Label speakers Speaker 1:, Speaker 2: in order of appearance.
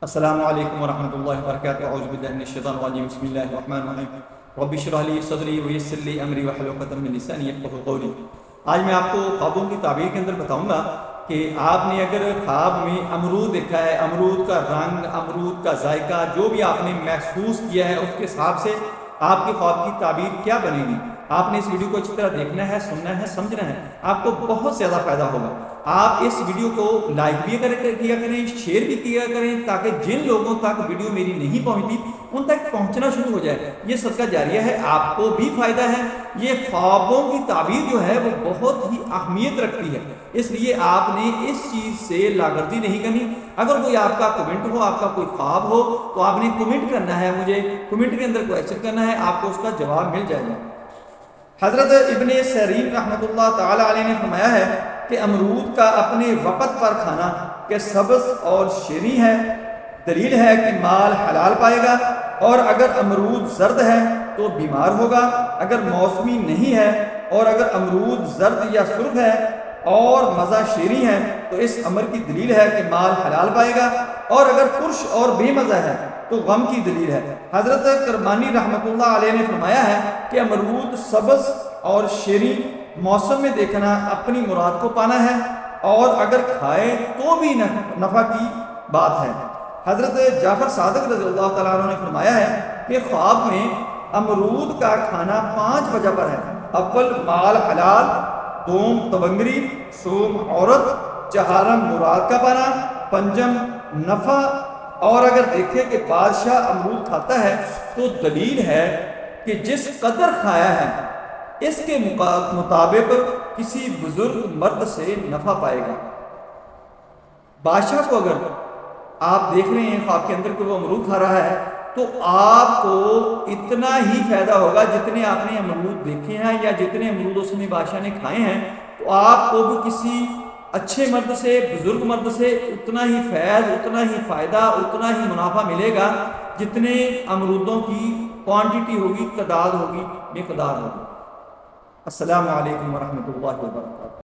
Speaker 1: السلام علیکم ورحمۃ اللہ وبرکاتہ۔ اعوذ باللہ من الشیطان الرجیم، بسم اللہ الرحمن الرحیم۔ رب اشرح لی صدری ویسر لی امری واحلل عقدۃ من لسانی یفقہوا قولی۔ آج میں آپ کو خوابوں کی تعبیر کے اندر بتاؤں گا کہ آپ نے اگر خواب میں امرود دیکھا ہے، امرود کا رنگ، امرود کا ذائقہ، جو بھی آپ نے محسوس کیا ہے، اس کے حساب سے آپ کے خواب کی تعبیر کیا بنے گی۔ آپ نے اس ویڈیو کو اچھی طرح دیکھنا ہے، سننا ہے، سمجھنا ہے، آپ کو بہت زیادہ فائدہ ہوگا۔ آپ اس ویڈیو کو لائک بھی کیا کریں، شیئر بھی کیا کریں، تاکہ جن لوگوں تک ویڈیو میری نہیں پہنچتی ان تک پہنچنا شروع ہو جائے۔ یہ صدقہ جاریہ ہے، آپ کو بھی فائدہ ہے۔ یہ خوابوں کی تعبیر جو ہے وہ بہت ہی اہمیت رکھتی ہے، اس لیے آپ نے اس چیز سے لاغرضی نہیں کرنی۔ اگر کوئی آپ کا کمنٹ ہو، آپ کا کوئی خواب ہو، تو آپ نے کمنٹ کرنا ہے، مجھے کمنٹ کے اندر کویسچن کرنا ہے، آپ کو اس کا جواب مل جائے گا۔ حضرت ابن سیرین رحمۃ اللہ تعالی علیہ نے فرمایا ہے کہ امرود کا اپنے وقت پر کھانا کہ سبز اور شیریں ہے، دلیل ہے کہ مال حلال پائے گا، اور اگر امرود زرد ہے تو بیمار ہوگا۔ اگر موسمی نہیں ہے اور اگر امرود زرد یا سرخ ہے اور مزہ شیریں ہے تو اس امر کی دلیل ہے کہ مال حلال پائے گا، اور اگر ترش اور بے مزہ ہے تو غم کی دلیل ہے۔ حضرت کرمانی رحمۃ اللہ علیہ نے فرمایا ہے کہ امرود سبز اور شیریں موسم میں دیکھنا اپنی مراد کو پانا ہے، اور اگر کھائے تو بھی نفع کی بات ہے۔ حضرت جعفر صادق رضی اللہ تعالیٰ عنہ نے فرمایا ہے کہ خواب میں امرود کا کھانا 5 وجہ پر ہے۔ اول مال حلال، دوم تونگری، سوم عورت، چہارم مراد کا پانا، پنجم نفع، اور اگر دیکھے کہ بادشاہ امرود کھاتا ہے تو دلیل ہے کہ جس قدر کھایا ہے اس کے مطابق کسی بزرگ مرد سے نفع پائے گا۔ بادشاہ کو اگر آپ دیکھ رہے ہیں خواب کے اندر کہ وہ امرود کھا رہا ہے تو آپ کو اتنا ہی فائدہ ہوگا جتنے آپ نے امرود دیکھے ہیں، یا جتنے امرود اس میں بادشاہ نے کھائے ہیں، تو آپ کو بھی کسی اچھے مرد سے، بزرگ مرد سے اتنا ہی فیض، اتنا ہی فائدہ، اتنا ہی منافع ملے گا جتنے امرودوں کی کوانٹٹی ہوگی، تعداد ہوگی، مقدار ہوگی۔ السلام علیکم ورحمۃ اللہ وبرکاتہ۔